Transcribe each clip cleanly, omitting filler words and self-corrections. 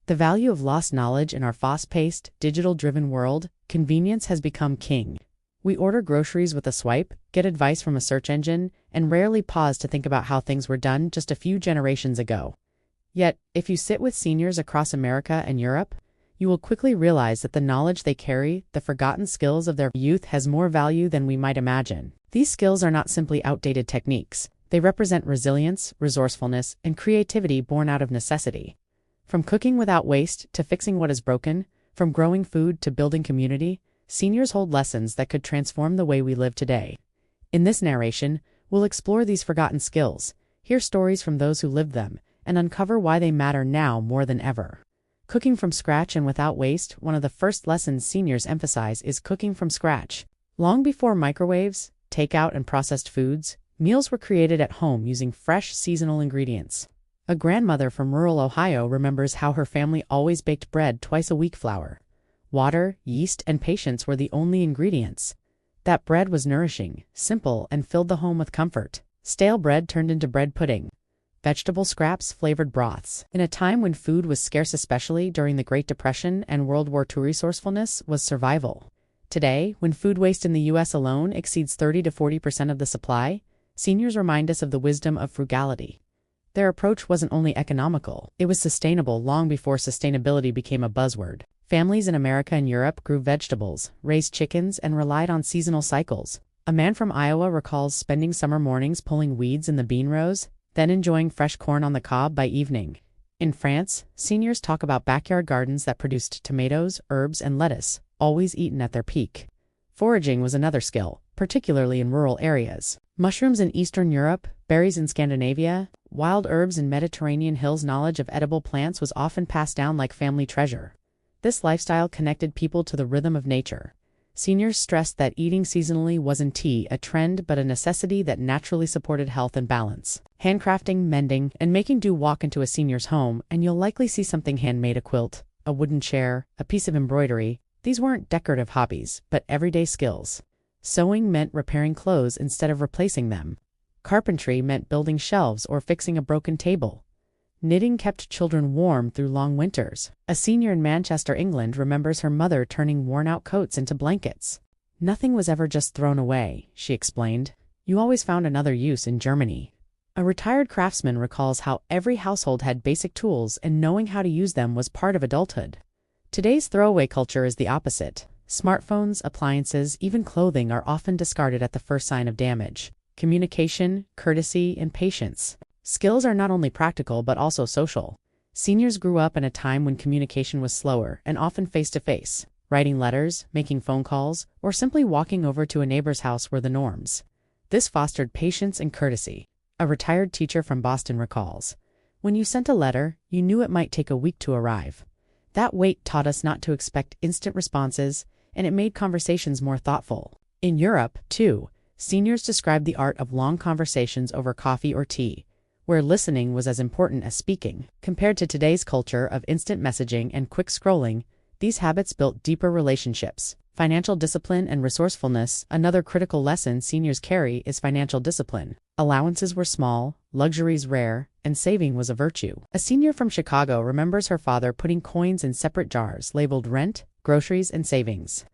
The value of lost knowledge in our fast-paced, digital-driven world, convenience has become king. We order groceries with a swipe, get advice from a search engine, and rarely pause to think about how things were done just a few generations ago. Yet, if you sit with seniors across America and Europe, you will quickly realize that the knowledge they carry, the forgotten skills of their youth, has more value than we might imagine. These skills are not simply outdated techniques. They represent resilience, resourcefulness, and creativity born out of necessity. From cooking without waste to fixing what is broken, from growing food to building community, seniors hold lessons that could transform the way we live today. In this narration, we'll explore these forgotten skills, hear stories from those who lived them, and uncover why they matter now more than ever. Cooking from scratch and without waste, one of the first lessons seniors emphasize is cooking from scratch. Long before microwaves, takeout, and processed foods, meals were created at home using fresh, seasonal ingredients. A grandmother from rural Ohio remembers how her family always baked bread twice a week. Flour, water, yeast, and patience were the only ingredients. That bread was nourishing, simple, and filled the home with comfort. Stale bread turned into bread pudding. Vegetable scraps flavored broths. In a time when food was scarce, especially during the Great Depression and World War II, resourcefulness was survival. Today, when food waste in the U.S. alone exceeds 30 to 40% of the supply, seniors remind us of the wisdom of frugality. Their approach wasn't only economical, it was sustainable long before sustainability became a buzzword. Families in America and Europe grew vegetables, raised chickens, and relied on seasonal cycles. A man from Iowa recalls spending summer mornings pulling weeds in the bean rows, then enjoying fresh corn on the cob by evening. In France, seniors talk about backyard gardens that produced tomatoes, herbs, and lettuce, always eaten at their peak. Foraging was another skill, particularly in rural areas. Mushrooms in Eastern Europe, berries in Scandinavia, wild herbs in Mediterranean hills. Knowledge of edible plants was often passed down like family treasure. This lifestyle connected people to the rhythm of nature. Seniors stressed that eating seasonally wasn't a trend but a necessity that naturally supported health and balance. Handcrafting, mending, and making do. Walk into a senior's home and you'll likely see something handmade: a quilt, a wooden chair, a piece of embroidery. These weren't decorative hobbies, but everyday skills. Sewing meant repairing clothes instead of replacing them. Carpentry meant building shelves or fixing a broken table. Knitting kept children warm through long winters. A senior in Manchester, England, remembers her mother turning worn-out coats into blankets. Nothing was ever just thrown away, she explained. You always found another use. In Germany, a retired craftsman recalls how every household had basic tools and knowing how to use them was part of adulthood. Today's throwaway culture is the opposite. Smartphones, appliances, even clothing are often discarded at the first sign of damage. Communication, courtesy, and patience. Skills are not only practical but also social. Seniors grew up in a time when communication was slower and often face-to-face. Writing letters, making phone calls, or simply walking over to a neighbor's house were the norms. This fostered patience and courtesy. A retired teacher from Boston recalls, "When you sent a letter, you knew it might take a week to arrive. That wait taught us not to expect instant responses, and it made conversations more thoughtful." In Europe, too, seniors described the art of long conversations over coffee or tea, where listening was as important as speaking. Compared to today's culture of instant messaging and quick scrolling, these habits built deeper relationships. Financial discipline and resourcefulness. Another critical lesson seniors carry is financial discipline. Allowances were small, luxuries rare, and saving was a virtue. A senior from Chicago remembers her father putting coins in separate jars labeled rent, groceries, and savings.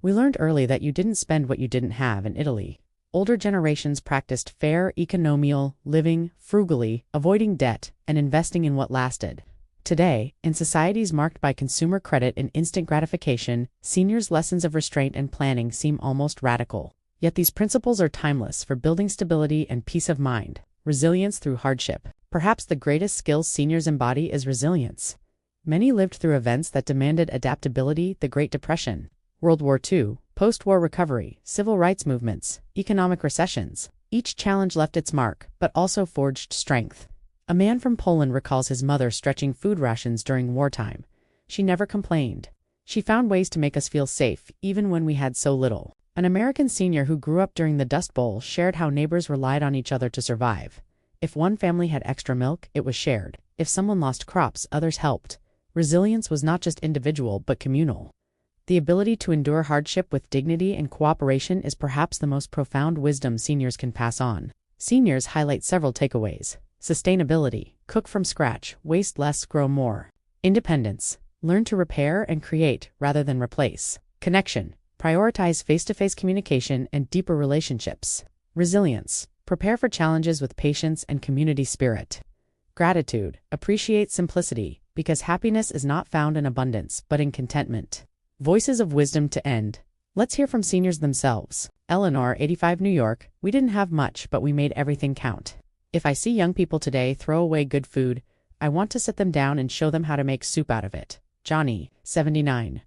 "We learned early that you didn't spend what you didn't have." In Italy, older generations practiced fair economical living, frugally, avoiding debt, and investing in what lasted. Today, in societies marked by consumer credit and instant gratification, seniors' lessons of restraint and planning seem almost radical. Yet these principles are timeless for building stability and peace of mind. Resilience through hardship. Perhaps the greatest skill seniors embody is resilience. Many lived through events that demanded adaptability: the Great Depression, World War II, post-war recovery, civil rights movements, economic recessions. Each challenge left its mark, but also forged strength. A man from Poland recalls his mother stretching food rations during wartime. "She never complained. She found ways to make us feel safe, even when we had so little." An American senior who grew up during the Dust Bowl shared how neighbors relied on each other to survive. If one family had extra milk, it was shared. If someone lost crops, others helped. Resilience was not just individual, but communal. The ability to endure hardship with dignity and cooperation is perhaps the most profound wisdom seniors can pass on. Seniors highlight several takeaways. Sustainability. Cook from scratch. Waste less, grow more. Independence. Learn to repair and create rather than replace. Connection. Prioritize face-to-face communication and deeper relationships. Resilience. Prepare for challenges with patience and community spirit. Gratitude. Appreciate simplicity, because happiness is not found in abundance, but in contentment. Voices of wisdom to end. Let's hear from seniors themselves. Eleanor, 85, New York. We didn't have much, but we made everything count. If I see young people today throw away good food, I want to sit them down and show them how to make soup out of it. Johnny, 79.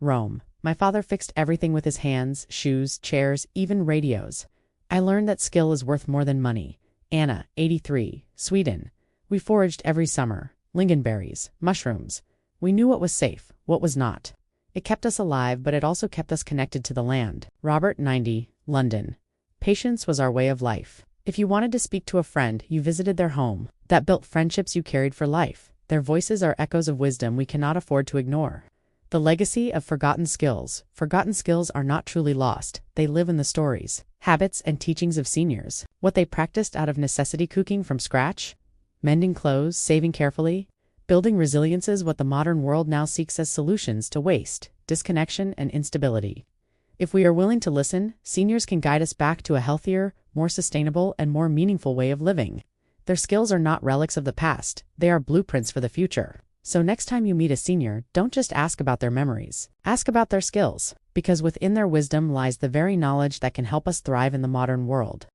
Rome. My father fixed everything with his hands, shoes, chairs, even radios. I learned that skill is worth more than money. Anna, 83. Sweden. We foraged every summer. Lingonberries, mushrooms. We knew what was safe, what was not. It kept us alive, but it also kept us connected to the land. Robert, 90. London. Patience was our way of life. If you wanted to speak to a friend, you visited their home. That built friendships you carried for life. Their voices are echoes of wisdom we cannot afford to ignore. The legacy of forgotten skills. Forgotten skills are not truly lost. They live in the stories, habits, and teachings of seniors. What they practiced out of necessity, cooking from scratch, mending clothes, saving carefully. Building resilience is what the modern world now seeks as solutions to waste, disconnection, and instability. If we are willing to listen, seniors can guide us back to a healthier, more sustainable, and more meaningful way of living. Their skills are not relics of the past, they are blueprints for the future. So next time you meet a senior, don't just ask about their memories. Ask about their skills, because within their wisdom lies the very knowledge that can help us thrive in the modern world.